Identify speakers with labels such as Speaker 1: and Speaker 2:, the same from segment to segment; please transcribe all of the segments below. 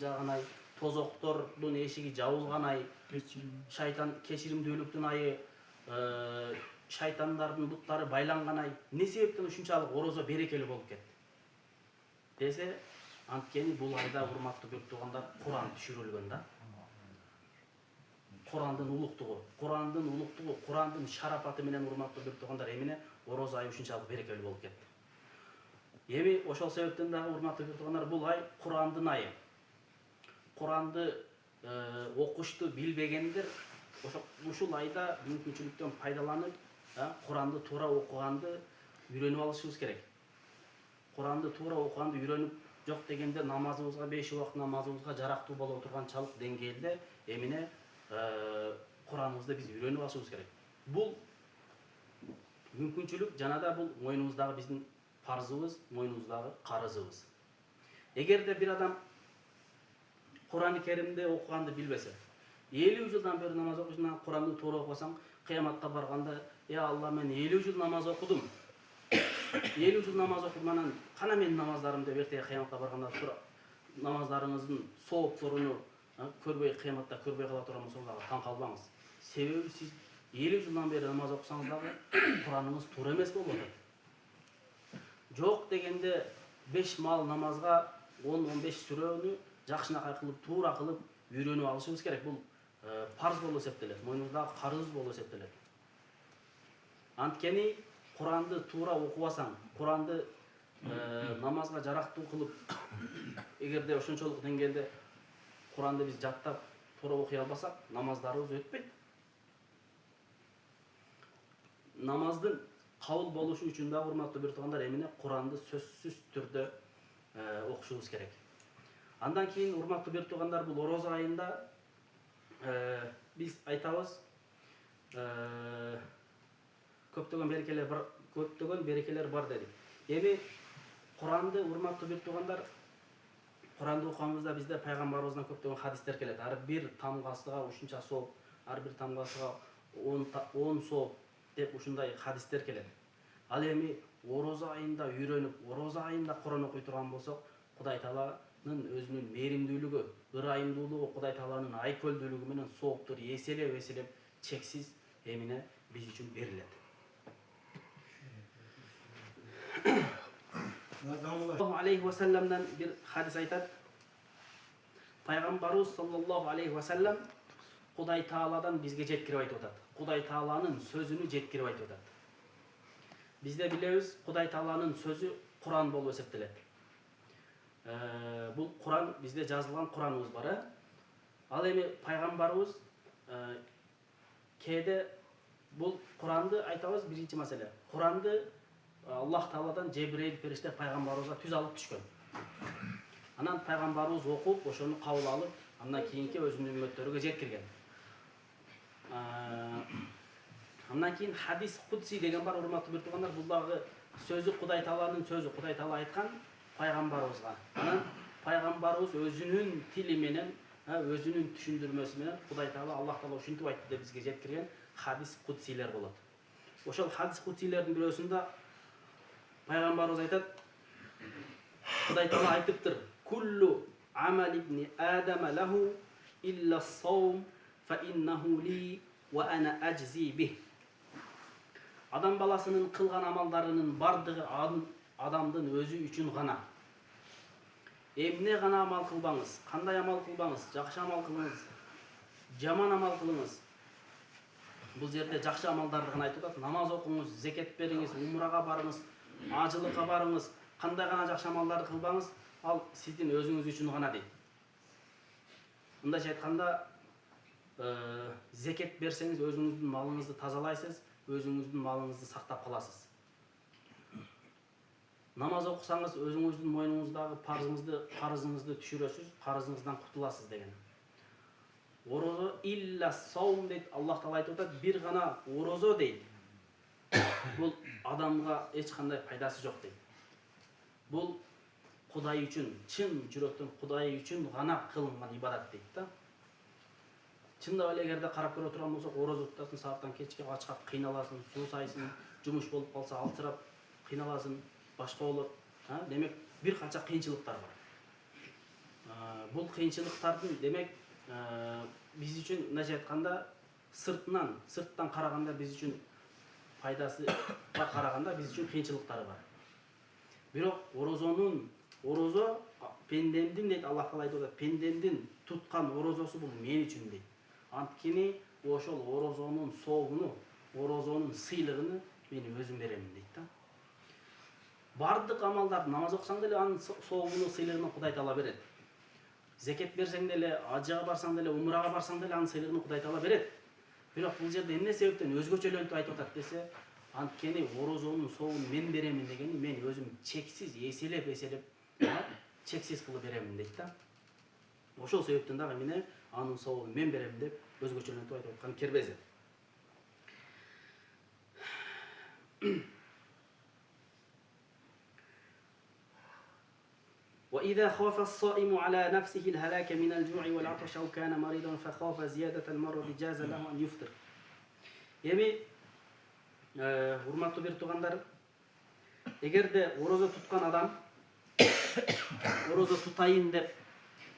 Speaker 1: жаган ай, тозоктордун эшиги жабылган ай, шайтан кечиримдүүлүктүн айы, шайтандардын буттары байланган ай. Не себептен ушунчалык орозо берекелүү болуп кетти десе, анткени бул айда урматтуу көрүп тургандар Куран түшүрүлгөн да. Курандын улуктугу, Курандын шарапаты менен урматтуу көрүп тургандар эмне орозо айы ушунчалык берекелүү болуп кетти. Эми ошол себептен дагы урматтуу көрүп тургандар бул ай Курандын айы. Куранды окушту билбегендер ушул айда мүмкүнчүлүктөн пайдаланып, Куранды туура окуганды үйрөнүп алышыбыз керек. Куранды туура окуганды үйрөнүп жок дегенде намазыбызга, 5 убакыт намазыбызга жарактуу боло турганчалык деңгээлде эмне Кураныбызды биз үйрөнүп алышыбыз керек. Бул мүмкүнчүлүк жанада бул мойнубуздагы биздин парзыбыз, мойнубуздагы карызыбыз. Эгерде бир адам Куран-ы Керимди окуганды билбесе, 50 жылдан бери намаз окуйсуң, Куранды туура окусаң, кыяматка барганда, "Я Алла, мен 50 жыл намаз окудум. 50 жыл намаз окудум, анан кана менин намаздарым" деп эртеге кыяматка барганда намаздарыңыздын соопторуну көрбөй, кыяматта көрбөй кала турган болсоңуз, ага таң калбаңыз. Себеби сиз 50 жылдан бери намаз окусаңыз дагы Кураныңыз туура эмес болуп атат. Жок дегенде 5 маал намазга 10-15 сүрөнү жакшынакай кылып, туура кылып үйрөнүп алышыбыз керек. Бул парз болуп эсептелет, мойнубуздагы карыз болуп эсептелет. Анткени Куранды туура окубасаң, Куранды намазга жарактуу кылып, эгерде ошончолук деңгээлде Куранды биз жаттап туура окуй албасак, намаздарыбыз өтпөйт. Намаздын кабыл болушу үчүн да урматтуу бир туугандар эмне Куранды сөзсүз түрдө окушубуз керек. Андан кийин урматтуу бир туугандар бул орозо айында биз айтабыз көптөгөн берекелер бар дедик. Эми Куранды урматтуу бир туугандар, Куранды окуганыбызда бизде пайгамбарыбыздан көптөгөн хадистер келет. Ар бир тамгасыга ушунча сооп, ар бир тамгасыга 10 сооп деп ушундай хадистер келет. Ал эми орозо айында үйрөнүп, орозо айында Куран окуй турган болсок, Кудай Тааланын өзүнүн мээримдүүлүгү, ырайымдуулугу, Кудай Тааланын айкөлдүүлүгү менен сооптор эселеп чексиз эмне биз үчүн берилет. Саллаллаху алейхи ва салламдан бир хадис айтат. Пайгамбарыбыз саллаллаху алейхи ва саллам Кудай Тааладан бизге жеткирип айтып атат. Кудай Тааланын сөзүнү жеткирип айтып атат. Бизде билебиз, Кудай Тааланын сөзү Куран болуп эсептелет. Бул Куран, бизде жазылган Кураныбыз бар. Ал эми пайгамбарыбыз кээде бул Куранды айтабыз, биринчи маселе. Куранды Аллах Тааладан Жебрейил периште пайгамбарыбызга түз алып түшкөн. Анан пайгамбарыбыз окуп, ошону кабыл алып, андан кийинки өзүнүн үммөттөрүгө жеткирген. Андан кийин хадис кудси деген бар, урматтуу бир туугандар, бул дагы сөзү Кудай Тааланын сөзү, Кудай Таала айткан пайгамбарыбызга. Анан пайгамбарыбыз өзүнүн тили менен, өзүнүн түшүндүрмөсү менен Кудай Таала, Аллах Таала ушинтип айтты деп бизге жеткирген хадис кудсилер болот. Ошол хадис кудсилердин бирөөсүндө пайгамбарыбыз айтат, Кудай Таала айтыптыр: "Куллу амал ибни Адама лаху илля ас-саум фа иннаху ли ва ана ажзи бих." Адам баласынын кылган амалдарынын бардыгы адамдын өзү үчүн гана. Эмне гана амал кылбаңыз, кандай амал кылбаңыз, жакшы амал кылыңыз, жаман амал кылыңыз. Бул жерде жакшы амалдарды гана айтып атат. Намаз окуңуз, зекет бериңиз, умрага барыңыз, ажылыкка барыңыз, кандай гана жакшы амалдарды кылбаңыз, ал сиздин өзүңүз үчүн гана дейт. Мындайча айтканда, зекет берсеңиз өзүңүздүн малыңызды тазалайсыз, өзүңүздүн малыңызды сактап каласыз. Намаз окусаңыз өзүңүздүн мойнуңуздагы парызыңызды түшүрөсүз, карызыңыздан кутуласыз деген. Орозо илля саум дейт, Аллах Таала айтып атат, бир гана орозо дейт. Бул адамга эч кандай пайдасы жок дейт. Бул Кудай үчүн, чын жүрөктөн Кудай үчүн гана кылынган ибадат дейт да. Чындап эле эгерде карап көрө турган болсок, орозо тутасың, сааттан кечке ачка кыйналасың, суу сайсың, жумуш болуп калса алчырап кыйналасың, башка болот. Демек бир канча кыйынчылыктар бар. Бул кыйынчылыктардын демек биз үчүн мындайча айтканда сырттан караганда биз үчүн пайдасыга караганда биз үчүн кыйынчылыктары бар. Бирок орозо пендемдин дейт, Аллах Таала айтып атат, пендемдин туткан орозосу бул мен үчүн дейт. Анткени ошол орозонун соогуну, орозонун сыйлыгын мен өзүм беремин дейт да. Бардык амалдарды намаз окусаң деле анын соогуну, сыйлыгын Кудай Таала берет. Зекет берсең деле, ажыга барсаң деле, умрага барсаң деле анын сыйлыгын Кудай Таала берет. Бирок бул жерде эмне себептен өзгөчөлөнтүп айтып атат десе, анткени орозонун соогун мен беремин дегени мен өзүм чексиз эселеп чексиз кылып беремин дейт да. Ошол себептен дагы эмне анын соогун мен беремин деп өзгөчөлөнтүп айтып аткан кербези. وإذا خاف الصائم على نفسه الهلاك من الجوع والعطش أو كان مريضا فخاف زيادة المرض جاز له أن يفطر. Эми урматтуу бир туугандар, эгерде орозо туткан адам орозо тутайын деп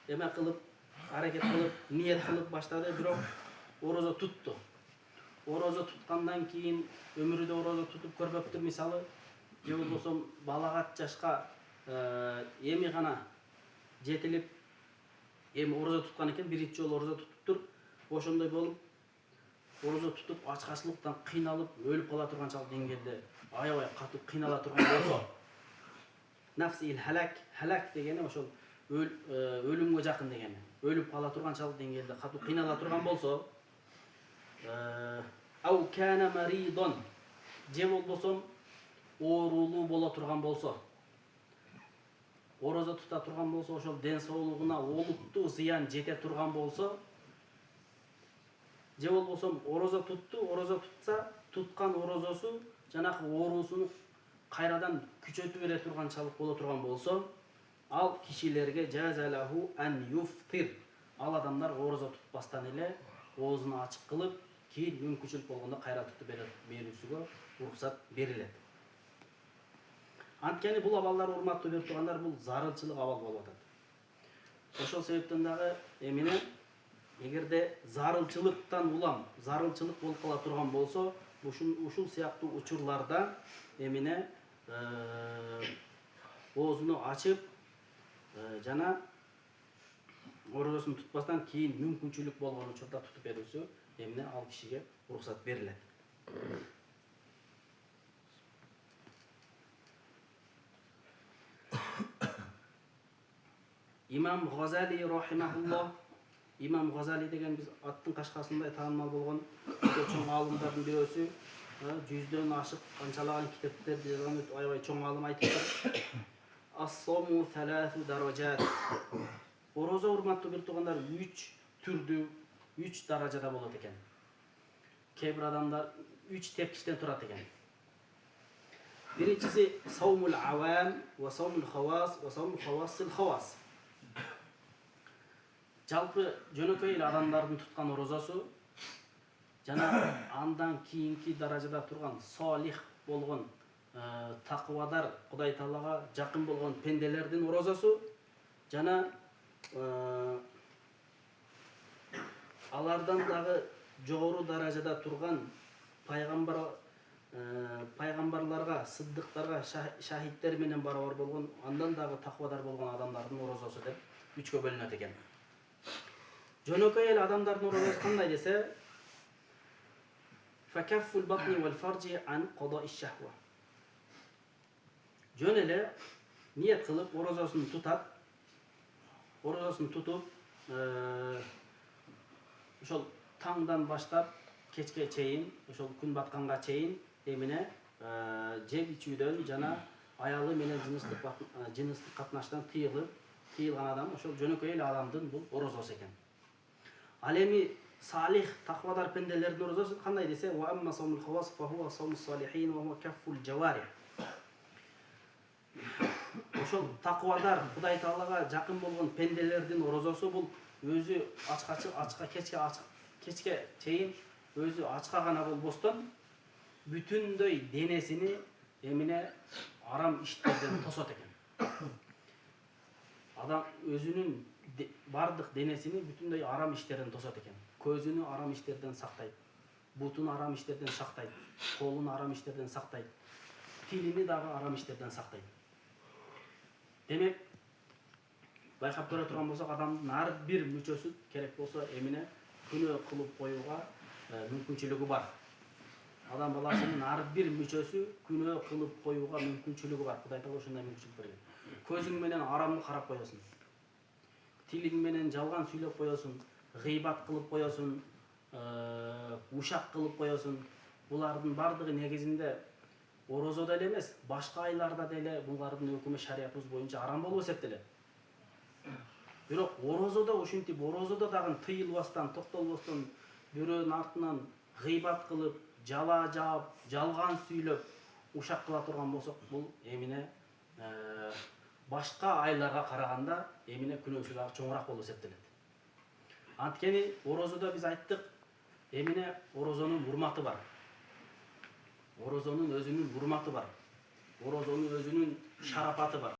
Speaker 1: эме кылып, аракет кылып, ниет кылып баштады, бирок орозо тутту. Орозо туткандан кийин өмүрүдө орозо тутуп көрбөптүр, мисалы, же болбосо балагат жашка эми гана жетилип, эми орозо туткан экен, биринчи жолу орозо тутуптур. Ошондой болуп, орозо тутуп ачкачылыктан кыйналып, өлүп кала турганчалык деңгээлде аябай катуу кыйнала турган болсо, нафсил халак дегени ошол өлүмгө жакын дегени. Өлүп кала турганчалык деңгээлде катуу кыйнала турган болсо, ау кана маридон, же болбосо оорулуу боло турган болсо, орозо тута турган болсо, ошол ден соолугуна олуттуу зыян жете турган болсо, же болбосо орозо тутса, туткан орозосу жанагы оорусуну кайрадан күчөтүп бере турганчалык боло турган болсо, ал кишилерге жазалаху ан юфтир. Ал адамдар орозо тутпастан эле оозуну ачык кылып, кийин мүмкүнчүлүк болгондо кайра тутуп берүүсүгө уруксат берилет. Анткени бул абалдар, урматтуу бир туугандар, бул зарылчылык абал болуп атат. Ошол себептен дагы эмне, эгерде зарылчылыктан улам, зарылчылык болуп кала турган болсо, ушул сыяктуу учурларда эмне оозуну ачып, жана орозосун тутпастан кийин мүмкүнчүлүк болгон учурда тутуп берүүсү эмне ал кишиге уруксат берилет. Имам Газали рахимахуллах, Имам Газали деген биз аттын кашкасындай таанымал болгон чоң аалымдардын бирөөсү, жүздөн ашык канчалаган китептерди жазган аябай чоң аалым айтыптыр. Ас-сому саласу даражат. Орозо, урматтуу бир туугандар, 3 түрдүү, 3 даражада болот экен. Кээ бир адамдар 3 тепкичтен турат экен. Биринчиси саумул авам ва саумул хавас ва саумул хавасил хавас. Жалпы жөнөкөй эле адамдардын туткан орозосу, жана андан кийинки даражада турган солих болгон такыбадар, Кудай Таалага жакын болгон пенделердин орозосу, жана алардан дагы жогору даражада турган пайгамбарларга, сыддыктарга, шахидтер менен барабар болгон, андан дагы такыбадар болгон адамдардын орозосу деп 3кө бөлүнөт экен. Жөнөкөй эле адамдардын орозосу кандай десе, факаффул батни вал фарджи ан кадаи шахва. Жөн эле ниет кылып орозосун тутат. Орозосун тутуп, ошол таңдан баштап кечке чейин, ошол күн батканга чейин эмне жеп ичүүдөн жана аялы менен жыныстык катнаштан тыйылган адам, ошол жөнөкөй эле адамдын бул орозосу экен. Ал эми салих, такыбадар пенделердин орозосу кандай десе, ва амма саумул хавас фа хува саумус салихин ва хува каффул жаварих. Ошол такыбадар, Кудай Таалага жакын болгон пенделердин орозосу бул өзү кечке чейин өзү ачка гана болбостон бүтүндөй денесини эмне арам иштерден тосот экен. Адам өзүнүн бардык денесини бүтүндөй арам иштерден тосот экен. Көзүнү арам иштерден сактайт, бутун арам иштерден сактайт, колун арам иштерден сактайт, тилини дагы арам иштерден сактайт. Демек, байкап көрө турган болсок, адамдын ар бир мүчөсү керек болсо эмне күнөө кылып коюуга мүмкүнчүлүгү бар. Адам баласынын ар бир мүчөсү күнөө кылып коюуга мүмкүнчүлүгү бар. Кудай Таала ошондой мүмкүнчүлүк берген. Көзүң менен арамды карап коесуң. Тилиң менен жалган сүйлөп коесуң, гыйбат кылып коесуң, ушак кылып коесуң. Булардын бардыгы негизинде орозодо эле эмес, башка айларда деле булардын өкүмү шариятыбыз боюнча арам болуп эсептелет. Бирок орозодо ушинтип, орозодо дагы тыйылбастан, токтолбостон бирөөнүн артынан гыйбат кылып, жала жаап, жалган сүйлөп, ушак кыла турган болсок, бул эмне башка айларга караганда эмне күнөөсү дагы чоңураак болуп эсептелет. Анткени орозодо биз айттык, эмне орозонун урматы бар. Орозонун өзүнүн урматы бар. Орозонун өзүнүн шарапаты бар.